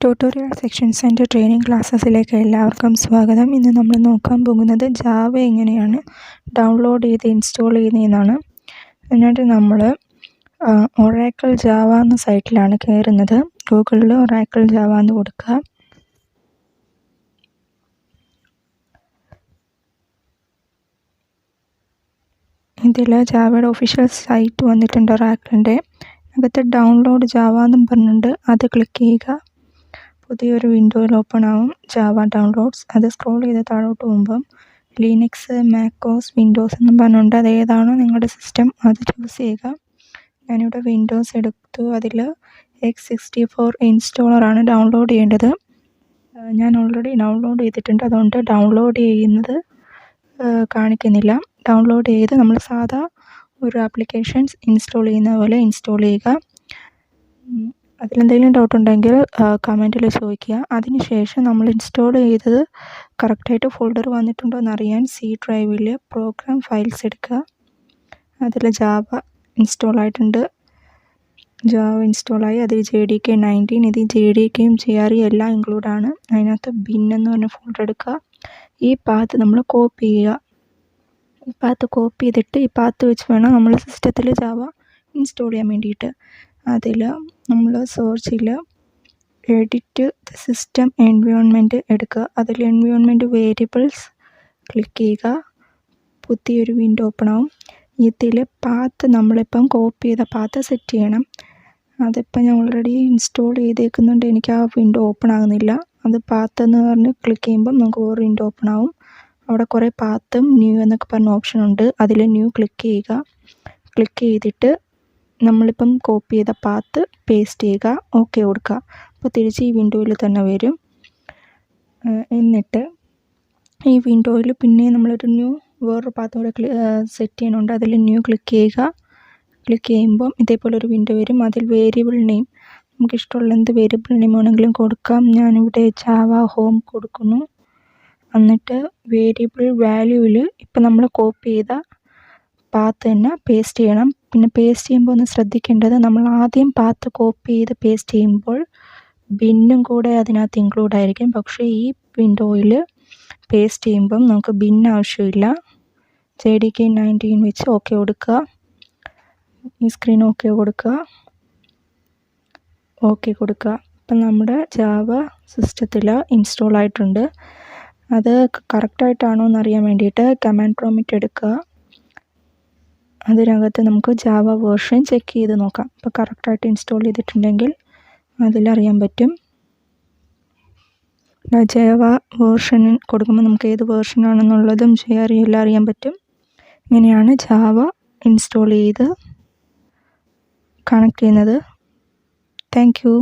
Tutorial sections and training ക്ലാസ്സസിലേക്ക് എല്ലാവർക്കും സ്വാഗതം. ഇന്ന് നമ്മൾ നോക്കാൻ പോകുന്നത് ജാവ എങ്ങനെയാണ് ഡൗൺലോഡ് ചെയ്ത് ഇൻസ്റ്റാൾ ചെയ്യുന്നതെന്നാണ്. അതിനായിട്ട് നമ്മൾ ഒറാക്കിൾ ജാവ എന്ന സൈറ്റിലാണ് കയറുന്നത്. ഗൂഗിളിൽ ഒറാക്കിൾ ജാവ എന്ന് കൊടുക്കുക. ഇതിൽ ജാവയുടെ ഒഫീഷ്യൽ സൈറ്റ് വന്നിട്ടുണ്ട്. ഒറാക്കിളിൻ്റെ അകത്ത് ഡൗൺലോഡ് ജാവ എന്നും പറഞ്ഞിട്ടുണ്ട്. അത് ക്ലിക്ക് ചെയ്യുക. പുതിയൊരു വിൻഡോയിൽ ഓപ്പൺ ആവും ജാവ ഡൗൺലോഡ്സ്. അത് സ്ക്രോൾ ചെയ്ത് താഴോട്ട് പോകുമ്പം ലിനക്സ്, മാക്കോസ്, വിൻഡോസ് എന്നും പറഞ്ഞുകൊണ്ട് അത് ഏതാണോ നിങ്ങളുടെ സിസ്റ്റം അത് ചൂസ് ചെയ്യുക. ഞാനിവിടെ വിൻഡോസ് എടുത്തു. അതിൽ x64 ഇൻസ്റ്റാളറാണ് ഡൗൺലോഡ് ചെയ്യേണ്ടത്. ഞാൻ ഓൾറെഡി ഡൗൺലോഡ് ചെയ്തിട്ടുണ്ട്, അതുകൊണ്ട് ഡൗൺലോഡ് ചെയ്യുന്നത് കാണിക്കുന്നില്ല. ഡൗൺലോഡ് ചെയ്ത് നമ്മൾ സാധാ ഒരു ആപ്ലിക്കേഷൻസ് ഇൻസ്റ്റാൾ ചെയ്യുന്ന പോലെ ഇൻസ്റ്റാൾ ചെയ്യുക. അതിലെന്തെങ്കിലും ഡൗട്ട് ഉണ്ടെങ്കിൽ കമൻറ്റിൽ ചോദിക്കുക. അതിനുശേഷം നമ്മൾ ഇൻസ്റ്റാൾ ചെയ്തത് കറക്റ്റായിട്ട് ഫോൾഡർ വന്നിട്ടുണ്ടോ എന്നറിയാൻ സി ഡ്രൈവിൽ പ്രോഗ്രാം ഫയൽസ് എടുക്കുക. അതിൽ ജാവ ഇൻസ്റ്റാൾ ആയിട്ടുണ്ട്. ജാവ ഇൻസ്റ്റാളായി. അതിൽ JDK19, ഇത് JDKയും GRE എല്ലാം ഇൻക്ലൂഡാണ്. അതിനകത്ത് ബിൻ എന്ന് പറഞ്ഞ ഫോൾഡർ എടുക്കുക. ഈ പാത്ത് നമ്മൾ കോപ്പി ചെയ്യുക. ഈ പാത്ത് കോപ്പി ചെയ്തിട്ട് ഈ പാത്ത് വെച്ച് വേണം നമ്മൾ സിസ്റ്റത്തിൽ ജാവ ഇൻസ്റ്റാൾ ചെയ്യാൻ വേണ്ടിയിട്ട്. അതിൽ നമ്മൾ സെർച്ചിൽ എഡിറ്റ് ദ സിസ്റ്റം എൻവയോൺമെൻറ്റ് എടുക്കുക. അതിൽ എൻവയോൺമെൻറ്റ് വേരിയബിൾസ് ക്ലിക്ക് ചെയ്യുക. പുതിയൊരു വിൻഡോ ഓപ്പൺ ആവും. ഇതിൽ പാത്ത് നമ്മളിപ്പം കോപ്പി ചെയ്ത പാത്ത് സെറ്റ് ചെയ്യണം. അതിപ്പം ഞാൻ ഓൾറെഡി ഇൻസ്റ്റാൾ ചെയ്തേക്കുന്നുണ്ട്, എനിക്ക് ആ വിൻഡോ ഓപ്പൺ ആകുന്നില്ല. അത് പാത്ത് എന്ന് പറഞ്ഞ് ക്ലിക്ക് ചെയ്യുമ്പം നമുക്ക് ഒരു വിൻഡോ ഓപ്പൺ ആവും. അവിടെ കുറേ പാത്തും ന്യൂ എന്നൊക്കെ പറഞ്ഞ ഓപ്ഷൻ ഉണ്ട്. അതിൽ ന്യൂ ക്ലിക്ക് ചെയ്യുക. ക്ലിക്ക് ചെയ്തിട്ട് നമ്മളിപ്പം കോപ്പി ചെയ്ത പാത്ത് പേസ്റ്റ് ചെയ്യുക. ഓക്കെ കൊടുക്കുക. അപ്പോൾ തിരിച്ച് ഈ വിൻഡോയിൽ തന്നെ വരും. എന്നിട്ട് ഈ വിൻഡോയിൽ പിന്നെ നമ്മളൊരു വേറൊരു പാത്ത് കൂടെ സെറ്റ് ചെയ്യാനുണ്ട്. അതിൽ ന്യൂ ക്ലിക്ക് ചെയ്യുക. ക്ലിക്ക് ചെയ്യുമ്പം ഇതേപോലെ ഒരു വിൻഡോ വരും. അതിൽ വേരിയബിൾ നെയിം നമുക്കിഷ്ടമുള്ള എന്ത് വേരിയബിൾ നെയിം വേണമെങ്കിലും കൊടുക്കാം. ഞാനിവിടെ ജാവ ഹോം കൊടുക്കുന്നു. എന്നിട്ട് വേരിയബിൾ വാല്യൂവിൽ ഇപ്പം നമ്മൾ കോപ്പി ചെയ്ത പാത്ത് തന്നെ പേസ്റ്റ് ചെയ്യണം. പിന്നെ പേസ്റ്റ് ചെയ്യുമ്പോൾ ഒന്ന് ശ്രദ്ധിക്കേണ്ടത്, നമ്മൾ ആദ്യം പാത്ത് കോപ്പി ചെയ്ത് പേസ്റ്റ് ചെയ്യുമ്പോൾ ബിന്നും കൂടെ അതിനകത്ത് ഇൻക്ലൂഡ് ആയിരിക്കും. പക്ഷേ ഈ വിൻഡോയിൽ പേസ്റ്റ് ചെയ്യുമ്പം നമുക്ക് ബിൻ ആവശ്യമില്ല. JDK19 വെച്ച് ഓക്കെ കൊടുക്കുക. ഈ സ്ക്രീൻ ഓക്കെ കൊടുക്കുക. ഓക്കെ കൊടുക്കുക. അപ്പം നമ്മുടെ ജാവ സിസ്റ്റത്തിൽ ഇൻസ്റ്റാൾ ആയിട്ടുണ്ട്. അത് കറക്റ്റായിട്ടാണോ എന്നറിയാൻ വേണ്ടിയിട്ട് കമാൻഡ് പ്രോംപ്റ്റ് എടുക്കുക. അതിനകത്ത് നമുക്ക് ജാവ വേർഷൻ ചെക്ക് ചെയ്ത് നോക്കാം. അപ്പോൾ കറക്റ്റായിട്ട് ഇൻസ്റ്റാൾ ചെയ്തിട്ടുണ്ടെങ്കിൽ അതിലറിയാൻ പറ്റും. ജാവ വേർഷൻ കൊടുക്കുമ്പോൾ നമുക്ക് ഏത് വേർഷനാണെന്നുള്ളതും GRE എല്ലാം അറിയാൻ പറ്റും. ഇങ്ങനെയാണ് ജാവ ഇൻസ്റ്റാൾ ചെയ്ത് കണക്ട് ചെയ്യുന്നത്. Thank you.